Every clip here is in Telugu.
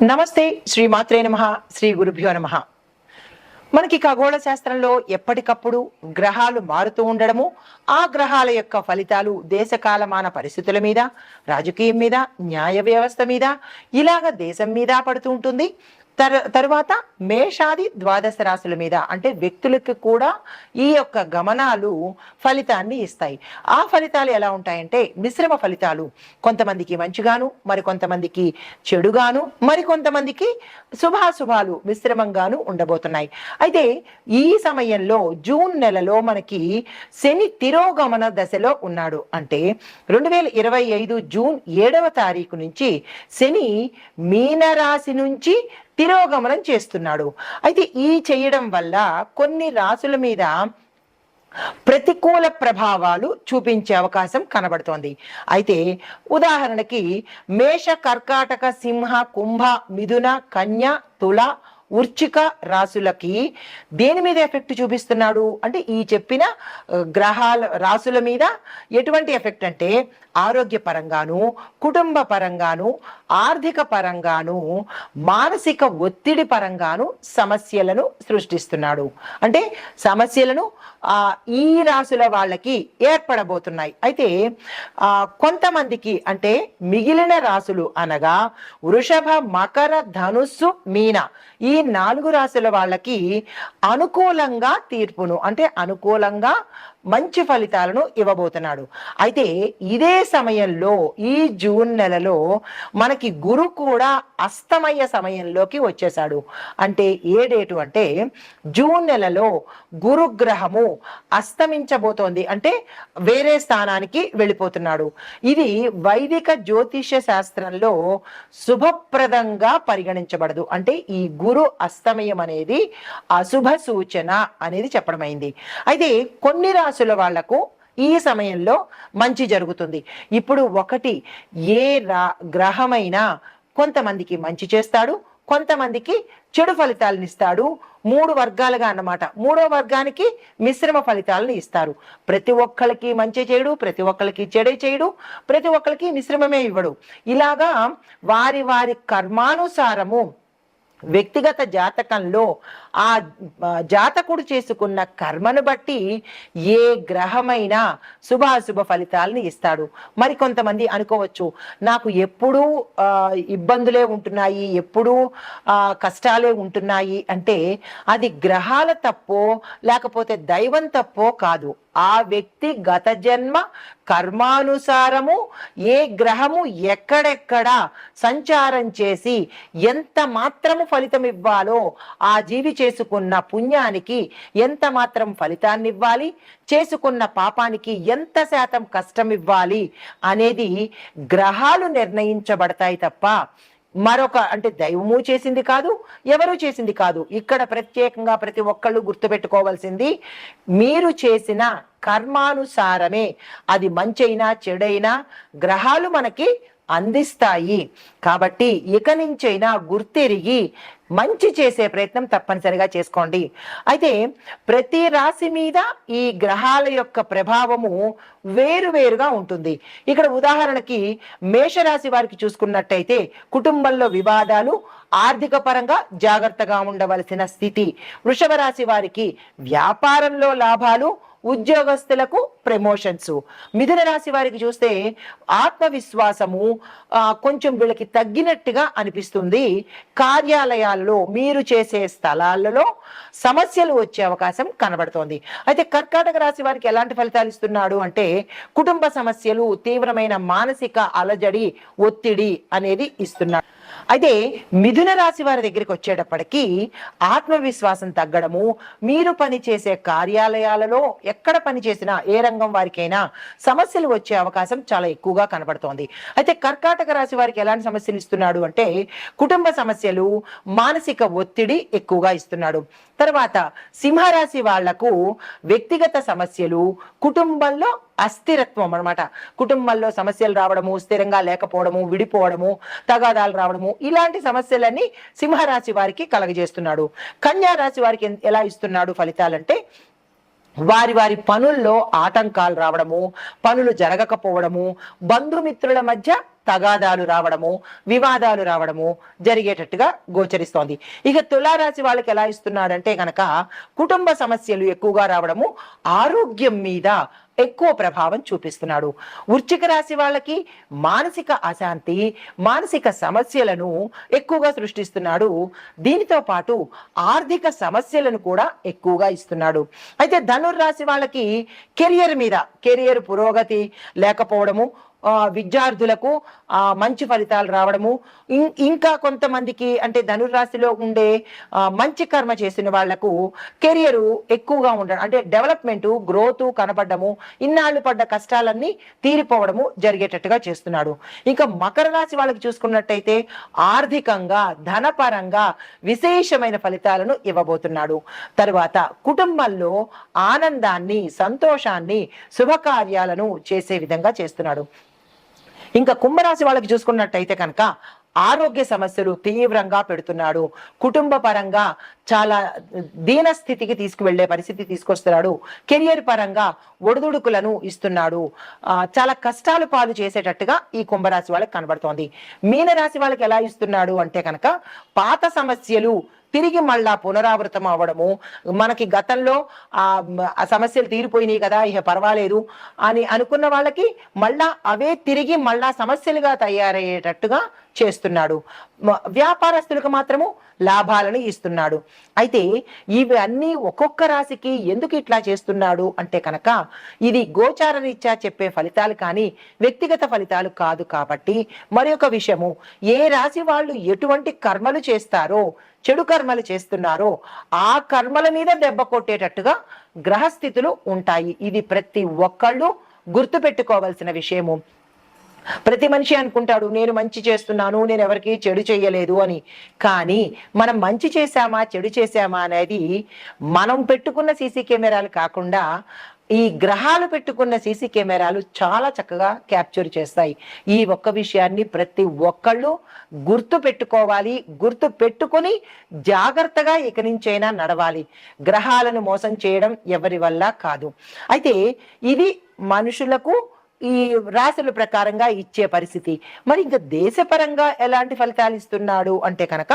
నమస్తే. శ్రీ మాత్రే నమః. శ్రీ గురుభ్యో నమః. మనకి ఖగోళ శాస్త్రంలో ఎప్పటికప్పుడు గ్రహాలు మారుతూ ఉండడము, ఆ గ్రహాల యొక్క ఫలితాలు దేశకాలమాన పరిస్థితుల మీద, రాజకీయం మీద, న్యాయ వ్యవస్థ మీద, ఇలాగ దేశం మీద పడుతూ ఉంటుంది. తరువాత మేషాది ద్వాదశ రాశుల మీద అంటే వ్యక్తులకు కూడా ఈ యొక్క గమనాలు ఫలితాన్ని ఇస్తాయి. ఆ ఫలితాలు ఎలా ఉంటాయంటే మిశ్రమ ఫలితాలు. కొంతమందికి మంచిగాను, మరికొంతమందికి చెడుగాను, మరికొంతమందికి శుభాశుభాలు మిశ్రమంగాను ఉండబోతున్నాయి. అయితే ఈ సమయంలో జూన్ నెలలో మనకి శని తిరోగమన దశలో ఉన్నాడు. అంటే 2025 జూన్ 7వ తారీఖు నుంచి శని మీనరాశి నుంచి తిరోగమనం చేస్తున్నాడు. అయితే ఈ చేయడం వల్ల కొన్ని రాశుల మీద ప్రతికూల ప్రభావాలు చూపించే అవకాశం కనబడుతోంది. అయితే ఉదాహరణకి మేష, కర్కాటక, సింహ, కుంభ, మిథున, కన్య, తుల, వృశ్చిక రాశులకి దేని మీద ఎఫెక్ట్ చూపిస్తున్నాడు అంటే ఈ చెప్పిన గ్రహాల రాశుల మీద ఎటువంటి ఎఫెక్ట్ అంటే ఆరోగ్య పరంగాను, కుటుంబ పరంగాను, ఆర్థిక పరంగాను, మానసిక ఒత్తిడి పరంగాను సమస్యలను సృష్టిస్తున్నాడు. అంటే సమస్యలను ఈ రాశుల వాళ్ళకి ఏర్పడబోతున్నాయి. అయితే కొంతమందికి అంటే మిగిలిన రాశులు అనగా వృషభ, మకర, ధనుస్సు, మీన ఈ 4 రాశుల వాళ్ళకి అనుకూలంగా తీర్పును అంటే అనుకూలంగా మంచి ఫలితాలను ఇవ్వబోతున్నాడు. అయితే ఇదే సమయంలో ఈ జూన్ నెలలో మనకి గురు కూడా అస్తమయ సమయంలోకి వచ్చేసాడు. అంటే ఏ డేటు అంటే జూన్ నెలలో గురుగ్రహము అస్తమించబోతోంది. అంటే వేరే స్థానానికి వెళ్ళిపోతున్నాడు. ఇది వైదిక జ్యోతిష శాస్త్రంలో శుభప్రదంగా పరిగణించబడదు. అంటే ఈ గురు అస్తమయం అనేది అశుభ సూచన అనేది చెప్పడమైంది. అయితే కొన్ని రాశుల వాళ్లకు ఈ సమయంలో మంచి జరుగుతుంది. ఇప్పుడు ఒకటి ఏ గ్రహమైనా కొంతమందికి మంచి చేస్తాడు, కొంతమందికి చెడు ఫలితాలను ఇస్తాడు. 3 వర్గాలుగా అన్నమాట. 3వ వర్గానికి మిశ్రమ ఫలితాలను ఇస్తారు. ప్రతి ఒక్కరికి మంచి చేయడు, ప్రతి ఒక్కరికి చెడే చేయడు, ప్రతి ఒక్కరికి మిశ్రమమే ఇవ్వడు. ఇలాగా వారి వారి కర్మానుసారము వ్యక్తిగత జాతకంలో ఆ జాతకుడు చేసుకున్న కర్మను బట్టి ఏ గ్రహమైనా శుభాశుభ ఫలితాలను ఇస్తాడు. మరి కొంతమంది అనుకోవచ్చు, నాకు ఎప్పుడూ ఇబ్బందులే ఉంటున్నాయి, ఎప్పుడూ కష్టాలే ఉంటున్నాయి అంటే అది గ్రహాల తప్పో లేకపోతే దైవం తప్పో కాదు. ఆ వ్యక్తి గత జన్మ కర్మానుసారము ఏ గ్రహము ఎక్కడెక్కడ సంచారం చేసి ఎంత మాత్రము ఫలితం ఇవ్వాలో ఆ జీవి చేసుకున్న పుణ్యానికి ఎంత మాత్రం ఫలితాన్ని ఇవ్వాలి, చేసుకున్న పాపానికి ఎంత శాతం కష్టం ఇవ్వాలి అనేది గ్రహాలు నిర్ణయించబడతాయి తప్ప మరొక అంటే దైవము చేసింది కాదు, ఎవరు చేసింది కాదు. ఇక్కడ ప్రత్యేకంగా ప్రతి ఒక్కళ్ళు గుర్తుపెట్టుకోవాల్సింది మీరు చేసిన కర్మానుసారమే అది మంచైనా చెడైనా గ్రహాలు మనకి అందిస్తాయి. కాబట్టి ఇక నుంచైనా గుర్తెరిగి మంచి చేసే ప్రయత్నం తప్పనిసరిగా చేసుకోండి. అయితే ప్రతి రాశి మీద ఈ గ్రహాల యొక్క ప్రభావము వేరువేరుగా ఉంటుంది. ఇక్కడ ఉదాహరణకి మేషరాశి వారికి చూసుకున్నట్టయితే కుటుంబంలో వివాదాలు, ఆర్థిక పరంగా జాగ్రత్తగా ఉండవలసిన స్థితి. వృషభ రాశి వారికి వ్యాపారంలో లాభాలు, ఉద్యోగస్తులకు ప్రమోషన్స్. మిథున రాశి వారికి చూస్తే ఆత్మవిశ్వాసము కొంచెం వీళ్ళకి తగ్గినట్టుగా అనిపిస్తుంది. కార్యాలయాల్లో మీరు చేసే స్థలాలలో సమస్యలు వచ్చే అవకాశం కనబడుతోంది. అయితే కర్కాటక రాశి వారికి ఎలాంటి ఫలితాలు ఇస్తున్నాడు అంటే కుటుంబ సమస్యలు, తీవ్రమైన మానసిక అలజడి, ఒత్తిడి అనేది ఇస్తున్నాడు. అయితే మిథున రాశి వారి దగ్గరికి వచ్చేటప్పటికీ ఆత్మవిశ్వాసం తగ్గడము, మీరు పనిచేసే కార్యాలయాలలో ఎక్కడ పని చేసినా ఏ రంగం వారికైనా సమస్యలు వచ్చే అవకాశం చాలా ఎక్కువగా కనబడుతోంది. అయితే కర్కాటక రాశి వారికి ఎలాంటి సమస్యలు ఇస్తున్నాడు అంటే కుటుంబ సమస్యలు, మానసిక ఒత్తిడి ఎక్కువగా ఇస్తున్నాడు. తర్వాత సింహరాశి వాళ్లకు వ్యక్తిగత సమస్యలు, కుటుంబంలో అస్థిరత్వం అన్నమాట. కుటుంబంలో సమస్యలు రావడము, స్థిరంగా లేకపోవడము, విడిపోవడము, తగాదాలు రావడము, ఇలాంటి సమస్యలన్నీ సింహరాశి వారికి కలగజేస్తున్నాడు. కన్యా రాశి వారికి ఎలా ఇస్తున్నాడు ఫలితాలంటే వారి వారి పనుల్లో ఆటంకాలు రావడము, పనులు జరగకపోవడము, బంధుమిత్రుల మధ్య తగాదాలు రావడము, వివాదాలు రావడము జరిగేటట్టుగా గోచరిస్తోంది. ఇక తులారాశి వాళ్ళకి ఎలా ఇస్తున్నాడంటే కనుక కుటుంబ సమస్యలు ఎక్కువగా రావడము, ఆరోగ్యం మీద ఎక్కువ ప్రభావం చూపిస్తున్నాడు. వృశ్చిక రాశి వాళ్ళకి మానసిక అశాంతి, మానసిక సమస్యలను ఎక్కువగా సృష్టిస్తున్నాడు. దీనితో పాటు ఆర్థిక సమస్యలను కూడా ఎక్కువగా ఇస్తున్నాడు. అయితే ధనుర్రాశి వాళ్ళకి కెరియర్ పురోగతి లేకపోవడము, విద్యార్థులకు మంచి ఫలితాలు రావడము, ఇంకా కొంతమందికి అంటే ధనుర్రాశిలో ఉండే మంచి కర్మ చేసిన వాళ్లకు కెరియర్ ఎక్కువగా ఉండడం, అంటే డెవలప్మెంట్ గ్రోత్ కనపడము, ఇన్నాళ్ళు పడ్డ కష్టాలన్నీ తీరిపోవడము జరిగేటట్టుగా చేస్తున్నాడు. ఇంకా మకర రాశి వాళ్ళకి చూసుకున్నట్టయితే ఆర్థికంగా ధనపరంగా విశేషమైన ఫలితాలను ఇవ్వబోతున్నాడు. తరువాత కుటుంబంలో ఆనందాన్ని, సంతోషాన్ని, శుభకార్యాలను చేసే విధంగా చేస్తున్నాడు. ఇంకా కుంభరాశి వాళ్ళకి చూసుకున్నట్టయితే కనుక ఆరోగ్య సమస్యలు తీవ్రంగా పెడుతున్నాడు. కుటుంబ పరంగా చాలా దీనస్థితికి తీసుకువెళ్లే పరిస్థితి తీసుకొస్తున్నాడు. కెరియర్ పరంగా ఒడిదుడుకులను ఇస్తున్నాడు. చాలా కష్టాలు పాలు చేసేటట్టుగా ఈ కుంభరాశి వాళ్ళకి కనబడుతోంది. మీనరాశి వాళ్ళకి ఎలా ఇస్తున్నాడు అంటే కనుక పాత సమస్యలు తిరిగి మళ్ళా పునరావృతం అవ్వడము, మనకి గతంలో ఆ సమస్యలు తీరిపోయినాయి కదా ఇక పర్వాలేదు అని అనుకున్న వాళ్ళకి మళ్ళా అవే తిరిగి మళ్ళా సమస్యలుగా తయారయ్యేటట్టుగా చేస్తున్నాడు. వ్యాపారస్తులకు మాత్రము లాభాలను ఇస్తున్నాడు. అయితే ఇవి అన్నీ ఒక్కొక్క రాశికి ఎందుకు ఇట్లా చేస్తున్నాడు అంటే కనుక ఇది గోచార రీత్యా చెప్పే ఫలితాలు కానీ వ్యక్తిగత ఫలితాలు కాదు. కాబట్టి మరి ఒక విషయము, ఏ రాశి వాళ్ళు ఎటువంటి కర్మలు చేస్తారో, చెడు కర్మలు చేస్తున్నారో ఆ కర్మల మీద దెబ్బ కొట్టేటట్టుగా గ్రహస్థితులు ఉంటాయి. ఇది ప్రతి ఒక్కళ్ళు గుర్తు పెట్టుకోవాల్సిన విషయము. ప్రతి మనిషి అనుకుంటాడు నేను మంచి చేస్తున్నాను, నేను ఎవరికి చెడు చేయలేదు అని. కానీ మనం మంచి చేశామా చెడు చేశామా అనేది మనం పెట్టుకున్న సీసీ కెమెరాలు కాకుండా ఈ గ్రహాలు పెట్టుకున్న సీసీ కెమెరాలు చాలా చక్కగా క్యాప్చర్ చేస్తాయి. ఈ ఒక్క విషయాన్ని ప్రతి ఒక్కళ్ళు గుర్తు పెట్టుకోవాలి. గుర్తు పెట్టుకొని జాగ్రత్తగా ఇక నుంచైనా నడవాలి. గ్రహాలను మోసం చేయడం ఎవరి వల్ల కాదు. అయితే ఇది మనుషులకు ఈ రాశుల ప్రకారంగా ఇచ్చే పరిస్థితి. మరి ఇంకా దేశపరంగా ఎలాంటి ఫలితాలు ఇస్తున్నాడు అంటే కనుక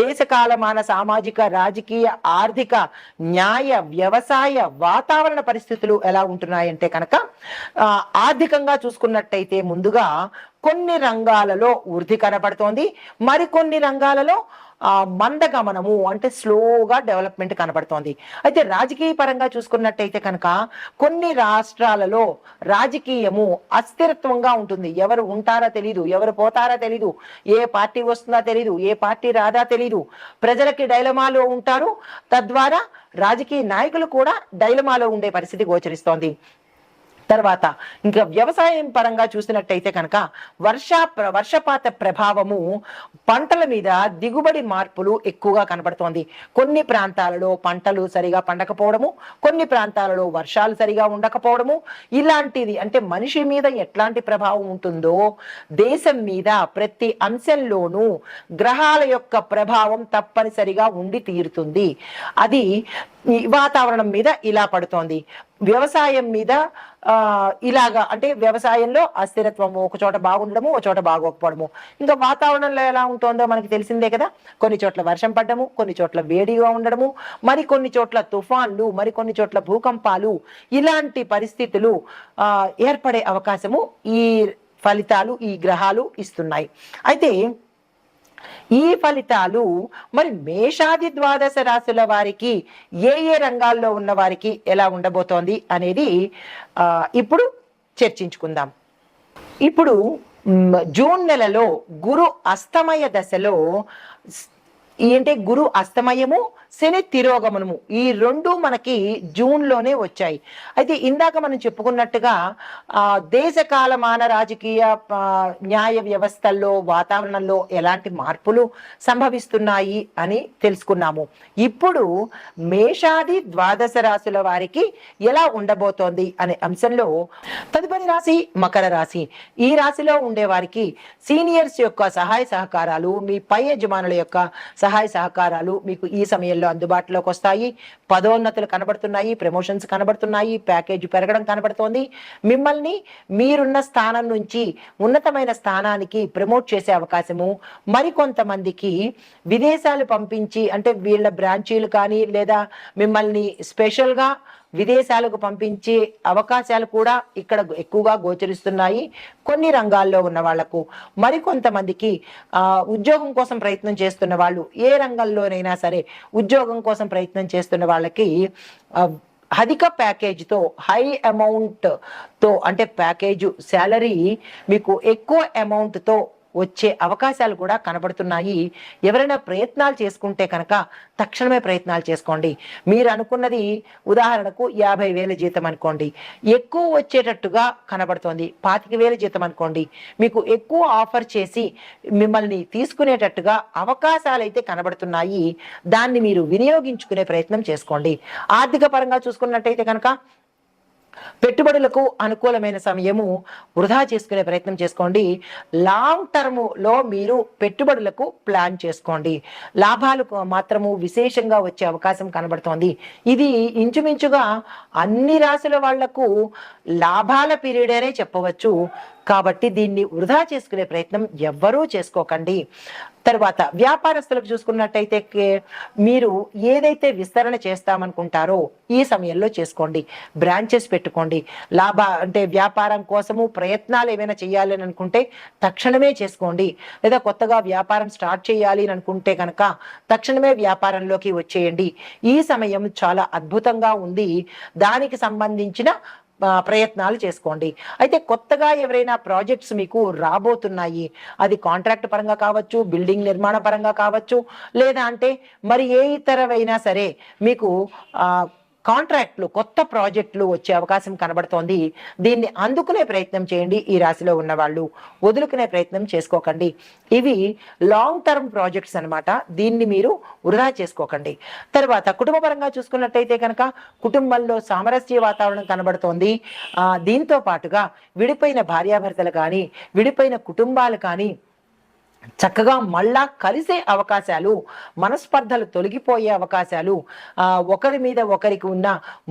దేశకాలమాన సామాజిక, రాజకీయ, ఆర్థిక, న్యాయ, వ్యవసాయ, వాతావరణ పరిస్థితులు ఎలా ఉంటున్నాయంటే కనుక ఆర్థికంగా చూసుకున్నట్టయితే ముందుగా కొన్ని రంగాలలో వృద్ధి కనబడుతోంది, మరికొన్ని రంగాలలో మందగమనము అంటే స్లోగా డెవలప్మెంట్ కనబడుతోంది. అయితే రాజకీయ పరంగా చూసుకున్నట్టయితే కనుక కొన్ని రాష్ట్రాలలో రాజకీయము అస్థిరత్వంగా ఉంటుంది. ఎవరు ఉంటారో తెలీదు, ఎవరు పోతారో తెలీదు, ఏ పార్టీ వస్తుందో తెలీదు, ఏ పార్టీ రాదా తెలీదు. ప్రజలకి డైలమాలో ఉంటారు. తద్వారా రాజకీయ నాయకులు కూడా డైలమాలో ఉండే పరిస్థితి గోచరిస్తోంది. తర్వాత ఇంకా వ్యవసాయం పరంగా చూసినట్టయితే కనుక వర్షపాత ప్రభావము పంటల మీద దిగుబడి మార్పులు ఎక్కువగా కనబడుతోంది. కొన్ని ప్రాంతాలలో పంటలు సరిగా పండకపోవడము, కొన్ని ప్రాంతాలలో వర్షాలు సరిగా ఉండకపోవడము, ఇలాంటిది అంటే మనిషి మీద ఎట్లాంటి ప్రభావం ఉంటుందో దేశం మీద ప్రతి అంశంలోనూ గ్రహాల యొక్క ప్రభావం తప్పనిసరిగా ఉండి తీరుతుంది. అది వాతావరణం మీద ఇలా పడుతోంది. వ్యవసాయం మీద ఇలాగా అంటే వ్యవసాయంలో అస్థిరత్వము, ఒక చోట బాగుండడము, ఒక చోట బాగోకపోవడము. ఇంకా వాతావరణంలో ఎలా ఉంటుందో మనకి తెలిసిందే కదా. కొన్ని చోట్ల వర్షం పడ్డము, కొన్ని చోట్ల వేడిగా ఉండడము, మరి కొన్ని చోట్ల తుఫాన్లు, మరి కొన్ని చోట్ల భూకంపాలు, ఇలాంటి పరిస్థితులు ఏర్పడే అవకాశము ఈ ఫలితాలు, ఈ గ్రహాలు ఇస్తున్నాయి. అయితే ఈ ఫలితాలు మరి మేషాది ద్వాదశ రాశుల వారికి ఏ ఏ రంగాల్లో ఉన్న వారికి ఎలా ఉండబోతోంది అనేది ఇప్పుడు చర్చించుకుందాం. ఇప్పుడు జూన్ నెలలో గురు అస్తమయ దశలో ఏంటంటే గురు అస్తమయము, శని తిరోగమనము, ఈ రెండు మనకి జూన్ లోనే వచ్చాయి. అయితే ఇందాక మనం చెప్పుకున్నట్టుగా దేశకాలమాన రాజకీయ, న్యాయ వ్యవస్థల్లో, వాతావరణంలో ఎలాంటి మార్పులు సంభవిస్తున్నాయి అని తెలుసుకున్నాము. ఇప్పుడు మేషాది ద్వాదశ రాశుల వారికి ఎలా ఉండబోతోంది అనే అంశంలో తదుపరి రాశి మకర రాశి. ఈ రాశిలో ఉండే వారికి సీనియర్స్ యొక్క సహాయ సహకారాలు, మీ పై యజమానుల యొక్క సహాయ సహకారాలు మీకు ఈ సమయంలో అందుబాటులోకి వస్తాయి. పదోన్నతులు కనబడుతున్నాయి, ప్రమోషన్స్ కనబడుతున్నాయి, ప్యాకేజ్ పెరగడం కనబడుతోంది. మిమ్మల్ని మీరున్న స్థానం నుంచి ఉన్నతమైన స్థానానికి ప్రమోట్ చేసే అవకాశము, మరికొంతమందికి విదేశాలు పంపించి అంటే వీళ్ళ బ్రాంచీలు కానీ లేదా మిమ్మల్ని స్పెషల్గా విదేశాలకు పంపించే అవకాశాలు కూడా ఇక్కడ ఎక్కువగా గోచరిస్తున్నాయి కొన్ని రంగాల్లో ఉన్న వాళ్లకు. మరికొంతమందికి ఉద్యోగం కోసం ప్రయత్నం చేస్తున్న వాళ్ళు, ఏ రంగంలోనైనా సరే ఉద్యోగం కోసం ప్రయత్నం చేస్తున్న వాళ్ళకి అధిక ప్యాకేజ్తో, హై అమౌంట్తో అంటే ప్యాకేజ్ శాలరీ మీకు ఎక్కువ అమౌంట్తో వచ్చే అవకాశాలు కూడా కనబడుతున్నాయి. ఎవరైనా ప్రయత్నాలు చేసుకుంటే కనుక తక్షణమే ప్రయత్నాలు చేసుకోండి. మీరు అనుకున్నది ఉదాహరణకు 50,000 జీతం అనుకోండి, ఎక్కువ వచ్చేటట్టుగా కనబడుతోంది. 25,000 జీతం అనుకోండి, మీకు ఎక్కువ ఆఫర్ చేసి మిమ్మల్ని తీసుకునేటట్టుగా అవకాశాలు అయితే కనబడుతున్నాయి. దాన్ని మీరు వినియోగించుకునే ప్రయత్నం చేసుకోండి. ఆర్థిక పరంగా చూసుకున్నట్టయితే కనుక పెట్టుబడులకు అనుకూలమైన సమయము, వృధా చేసుకునే ప్రయత్నం చేసుకోండి. లాంగ్ టర్మ్లో మీరు పెట్టుబడులకు ప్లాన్ చేసుకోండి. లాభాలు మాత్రము విశేషంగా వచ్చే అవకాశం కనబడుతోంది. ఇది ఇంచుమించుగా అన్ని రాశుల వాళ్లకు లాభాల పీరియడ్ అనే చెప్పవచ్చు. కాబట్టి దీన్ని వృధా చేసుకునే ప్రయత్నం ఎవ్వరూ చేసుకోకండి. తర్వాత వ్యాపారస్తులకు చూసుకున్నట్టయితే మీరు ఏదైతే విస్తరణ చేస్తామనుకుంటారో ఈ సమయంలో చేసుకోండి. బ్రాంచెస్ పెట్టుకోండి. అంటే వ్యాపారం కోసము ప్రయత్నాలు ఏమైనా చేయాలి అని అనుకుంటే తక్షణమే చేసుకోండి. లేదా కొత్తగా వ్యాపారం స్టార్ట్ చేయాలి అని అనుకుంటే కనుక తక్షణమే వ్యాపారంలోకి వచ్చేయండి. ఈ సమయం చాలా అద్భుతంగా ఉంది. దానికి సంబంధించిన ప్రయత్నాలు చేసుకోండి. అయితే కొత్తగా ఎవరైనా ప్రాజెక్ట్స్ మీకు రాబోతున్నాయి, అది కాంట్రాక్ట్ పరంగా కావచ్చు, బిల్డింగ్ నిర్మాణ పరంగా కావచ్చు, లేదా అంటే మరి ఏ ఇతరవైనా సరే మీకు కాంట్రాక్ట్లు, కొత్త ప్రాజెక్టులు వచ్చే అవకాశం కనబడుతోంది. దీన్ని అందుకునే ప్రయత్నం చేయండి. ఈ రాశిలో ఉన్నవాళ్ళు వదులుకునే ప్రయత్నం చేసుకోకండి. ఇవి లాంగ్ టర్మ్ ప్రాజెక్ట్స్ అనమాట. దీన్ని మీరు వృధా చేసుకోకండి. తర్వాత కుటుంబ పరంగా చూసుకున్నట్టయితే కనుక కుటుంబంలో సామరస్య వాతావరణం కనబడుతోంది. దీంతో పాటుగా విడిపోయిన భార్యాభర్తలు కానీ, విడిపోయిన కుటుంబాలు కానీ చక్కగా మళ్ళా కలిసే అవకాశాలు, మనస్పర్ధలు తొలగిపోయే అవకాశాలు, ఒకరి మీద ఒకరికి ఉన్న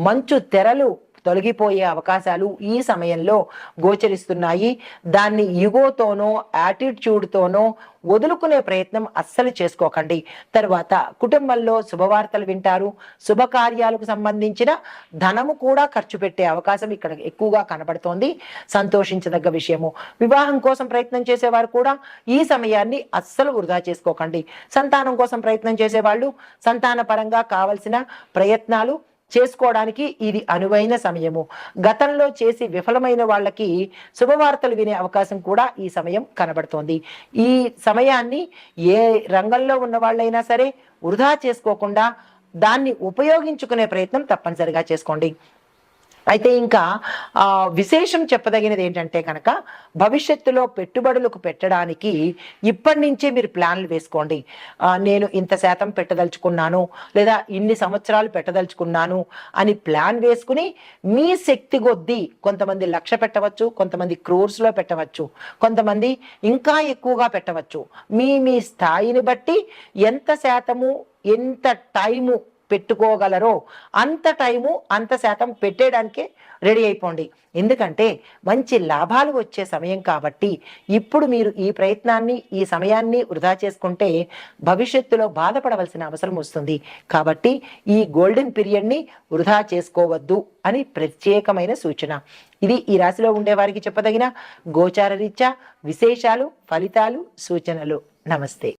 మంచు తెరలు తొలగిపోయే అవకాశాలు ఈ సమయంలో గోచరిస్తున్నాయి. దాన్ని ఈగోతోనో యాటిట్యూడ్తోనో వదులుకునే ప్రయత్నం అస్సలు చేసుకోకండి. తర్వాత కుటుంబంలో శుభవార్తలు వింటారు. శుభకార్యాలకు సంబంధించిన ధనము కూడా ఖర్చు పెట్టే అవకాశం ఇక్కడ ఎక్కువగా కనబడుతోంది. సంతోషించదగ్గ విషయము. వివాహం కోసం ప్రయత్నం చేసేవారు కూడా ఈ సమయాన్ని అస్సలు వృధా చేసుకోకండి. సంతానం కోసం ప్రయత్నం చేసేవాళ్ళు సంతాన పరంగా కావలసిన ప్రయత్నాలు చేసుకోవడానికి ఇది అనువైన సమయము. గతంలో చేసి విఫలమైన వాళ్ళకి శుభవార్తలు వినే అవకాశం కూడా ఈ సమయం కనబడుతోంది. ఈ సమయాన్ని ఏ రంగంలో ఉన్న వాళ్ళైనా సరే వృధా చేసుకోకుండా దాన్ని ఉపయోగించుకునే ప్రయత్నం తప్పనిసరిగా చేసుకోండి. అయితే ఇంకా విశేషం చెప్పదగినది ఏంటంటే కనుక భవిష్యత్తులో పెట్టుబడులకు పెట్టడానికి ఇప్పటి నుంచే మీరు ప్లాన్లు వేసుకోండి. నేను ఇంత శాతం పెట్టదలుచుకున్నాను, లేదా ఇన్ని సంవత్సరాలు పెట్టదలుచుకున్నాను అని ప్లాన్ వేసుకుని మీ శక్తి కొద్దీ కొంతమంది 1,00,000 పెట్టవచ్చు, కొంతమంది క్రోర్స్లో పెట్టవచ్చు, కొంతమంది ఇంకా ఎక్కువగా పెట్టవచ్చు. మీ స్థాయిని బట్టి ఎంత శాతము, ఎంత టైము పెట్టుకోగలరో అంత టైము, అంత శాతం పెట్టేయడానికే రెడీ అయిపోండి. ఎందుకంటే మంచి లాభాలు వచ్చే సమయం కాబట్టి ఇప్పుడు మీరు ఈ ప్రయత్నాన్ని, ఈ సమయాన్ని వృధా చేసుకుంటే భవిష్యత్తులో బాధపడవలసిన అవసరం వస్తుంది. కాబట్టి ఈ గోల్డెన్ పీరియడ్ని వృధా చేసుకోవద్దు అని ప్రత్యేకమైన సూచన. ఇది ఈ రాశిలో ఉండేవారికి చెప్పదగిన గోచార రీత్యా విశేషాలు, ఫలితాలు, సూచనలు. నమస్తే.